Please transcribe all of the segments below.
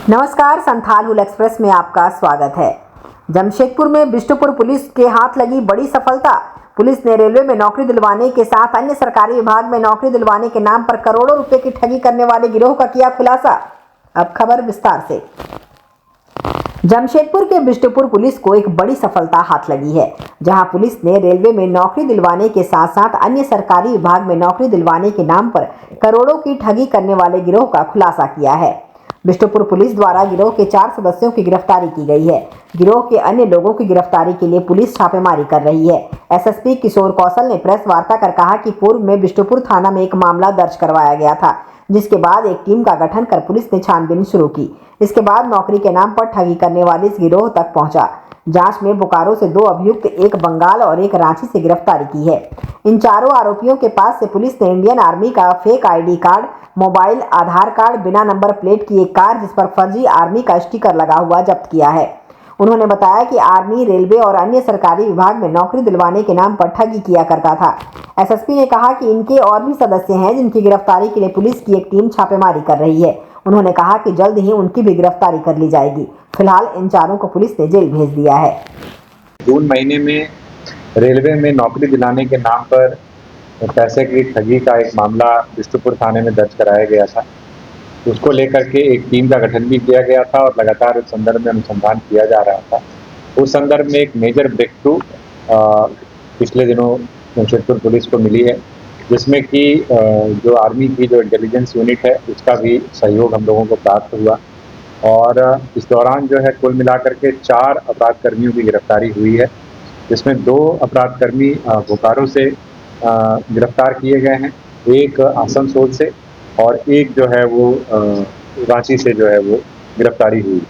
नमस्कार, संथाल हुल एक्सप्रेस में आपका स्वागत है। जमशेदपुर में बिष्टुपुर पुलिस के हाथ लगी बड़ी सफलता। पुलिस ने रेलवे में नौकरी दिलवाने के साथ अन्य सरकारी विभाग में नौकरी दिलवाने के नाम पर करोड़ों रुपए की ठगी करने वाले गिरोह का किया खुलासा। अब खबर विस्तार से। जमशेदपुर के बिष्टुपुर पुलिस को एक बड़ी सफलता हाथ लगी है, जहां पुलिस ने रेलवे में नौकरी दिलवाने के साथ साथ अन्य सरकारी विभाग में नौकरी दिलवाने के नाम पर करोड़ों की ठगी करने वाले गिरोह का खुलासा किया है। बिष्टुपुर पुलिस द्वारा गिरोह के 4 सदस्यों की गिरफ्तारी की गई है। गिरोह के अन्य लोगों की गिरफ्तारी के लिए पुलिस छापेमारी कर रही है। एसएसपी किशोर कौशल ने प्रेस वार्ता कर कहा कि पूर्व में बिष्टुपुर थाना में एक मामला दर्ज करवाया गया था, जिसके बाद एक टीम का गठन कर पुलिस ने छानबीन शुरू की। इसके बाद नौकरी के नाम पर ठगी करने वाले इस गिरोह तक पहुंचा। जांच में बोकारो से 2 अभियुक्त, एक बंगाल और एक रांची से गिरफ्तारी की है। इन चारों आरोपियों के पास से पुलिस ने इंडियन आर्मी का फेक आईडी कार्ड, मोबाइल, आधार कार्ड, बिना नंबर प्लेट की एक कार जिस पर फर्जी आर्मी का स्टिकर लगा हुआ जब्त किया है। उन्होंने बताया कि आर्मी, रेलवे और अन्य सरकारी विभाग में नौकरी दिलवाने के नाम पर ठगी किया करता था। एसएसपी ने कहा कि इनके और भी सदस्य हैं, जिनकी गिरफ्तारी के लिए पुलिस की एक टीम छापेमारी कर रही है। उन्होंने कहा कि जल्द ही उनकी भी गिरफ्तारी कर ली जाएगी। फिलहाल इन चारों को पुलिस ने जेल भेज दिया है। जून महीने में रेलवे में नौकरी दिलाने के नाम पर पैसे की ठगी का एक मामला बिष्टुपुर थाने में दर्ज कराया गया था। उसको लेकर के एक टीम का गठन भी किया गया था और लगातार उस संदर्भ में अनुसंधान किया जा रहा था। उस संदर्भ में एक मेजर ब्रेक थ्रू पिछले दिनों जमशेदपुर पुलिस को मिली है, जिसमें कि जो आर्मी की जो इंटेलिजेंस यूनिट है उसका भी सहयोग हम लोगों को प्राप्त हुआ। और इस दौरान जो है कुल मिलाकर के 4 अपराध कर्मियों की गिरफ्तारी हुई है, जिसमें 2 अपराध कर्मी बोकारो से गिरफ्तार किए गए हैं, एक आसनसोल से और एक जो है वो रांची से जो है वो गिरफ्तारी हुई।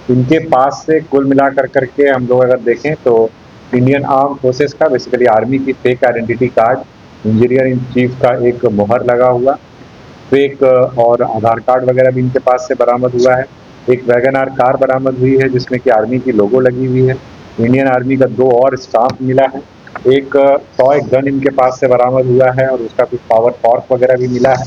इनके पास से कुल मिलाकर करके हम लोग अगर देखें तो इंडियन आर्म फोर्सेस का, बेसिकली आर्मी की fake identity card, engineer in chief का एक मोहर लगा हुआ, फेक और आधार कार्ड वगैरह भी इनके पास से बरामद हुआ है। एक वैगनआर कार बरामद हुई है जिसमें कि आर्मी की लोगो लगी हुई है। इंडियन आर्मी का 2 और स्टाफ मिला है। एक टॉय गन इनके पास से बरामद हुआ है और उसका कुछ पावर फॉर्क वगैरह भी मिला है।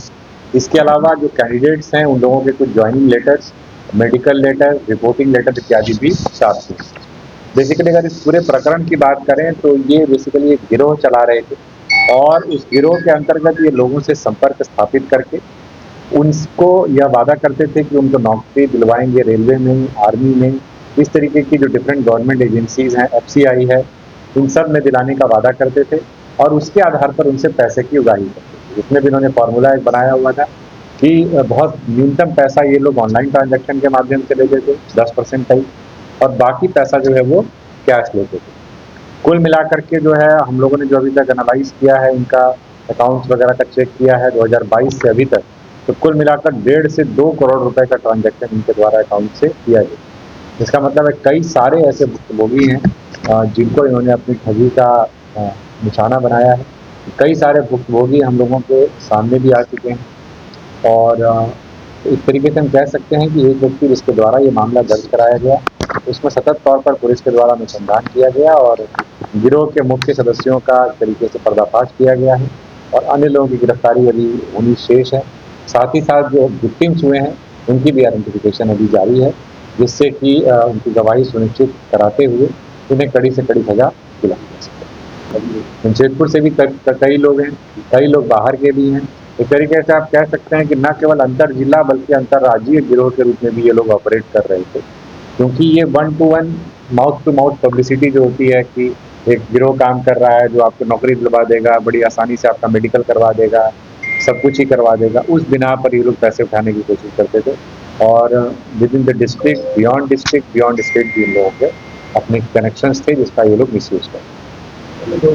इसके अलावा जो कैंडिडेट्स हैं उन लोगों के कुछ joining letters, medical letter, reporting letter इत्यादि भी साथ में। बेसिकली अगर इस पूरे प्रकरण की बात करें तो ये बेसिकली एक गिरोह चला रहे थे और उस गिरोह के अंतर्गत ये लोगों से संपर्क स्थापित करके उनको यह वादा करते थे कि उनको नौकरी दिलवाएंगे रेलवे में, आर्मी में, इस तरीके की जो डिफरेंट गवर्नमेंट एजेंसीज हैं, एफसीआई है, इन सब में दिलाने का वादा करते थे और उसके आधार पर उनसे पैसे की उगाही करते थे। इसमें भी इन्होंने फॉर्मूला एक बनाया हुआ था कि बहुत न्यूनतम पैसा ये लोग ऑनलाइन ट्रांजैक्शन के माध्यम से लेते थे, 10% का ही, और बाकी पैसा जो है वो कैश लेते थे। कुल मिलाकर के जो है हम लोगों ने जो अभी तक एनालाइज किया है, इनका अकाउंट्स वगैरह का चेक किया है 2022 से अभी तक, तो कुल मिलाकर 1.5 से 2 करोड़ रुपए का ट्रांजैक्शन इनके द्वारा अकाउंट से किया गया। इसका मतलब है कई सारे ऐसे भुक्तभोगी हैं जिनको इन्होंने अपनी ठगी का निशाना बनाया है। कई सारे भुक्तभोगी हम लोगों के सामने भी आ चुके हैं और इस तरीके से हम कह सकते हैं कि एक व्यक्ति जिसके द्वारा ये मामला दर्ज कराया गया, उसमें सतत तौर पर पुलिस के द्वारा अनुसंधान किया गया और गिरोह के मुख्य सदस्यों का तरीके से पर्दाफाश किया गया है और अन्य लोगों की गिरफ्तारी अभी होनी शेष है। साथ ही साथ जो विक्टिम्स हुए हैं उनकी भी आइडेंटिफिकेशन अभी जारी है, जिससे कि उनकी गवाही सुनिश्चित कराते हुए उन्हें कड़ी से कड़ी सजा दिलाई जा सके। जमशेदपुर से भी कई लोग हैं, कई लोग बाहर के भी हैं। एक तरीके से आप कह सकते हैं कि न केवल अंतर जिला बल्कि अंतर्राज्यीय गिरोह के रूप में भी ये लोग ऑपरेट कर रहे थे, क्योंकि ये 1 to 1 mouth to mouth publicity जो होती है कि एक गिरोह काम कर रहा है जो आपको नौकरी दिलवा देगा, बड़ी आसानी से आपका मेडिकल करवा देगा, सब कुछ ही करवा देगा, उस बिना पर ये लोग पैसे उठाने की कोशिश करते थे और with in the district, beyond state भी इन लोगों के अपने कनेक्शंस थे जिसका ये लोग मिसयूज करते थे।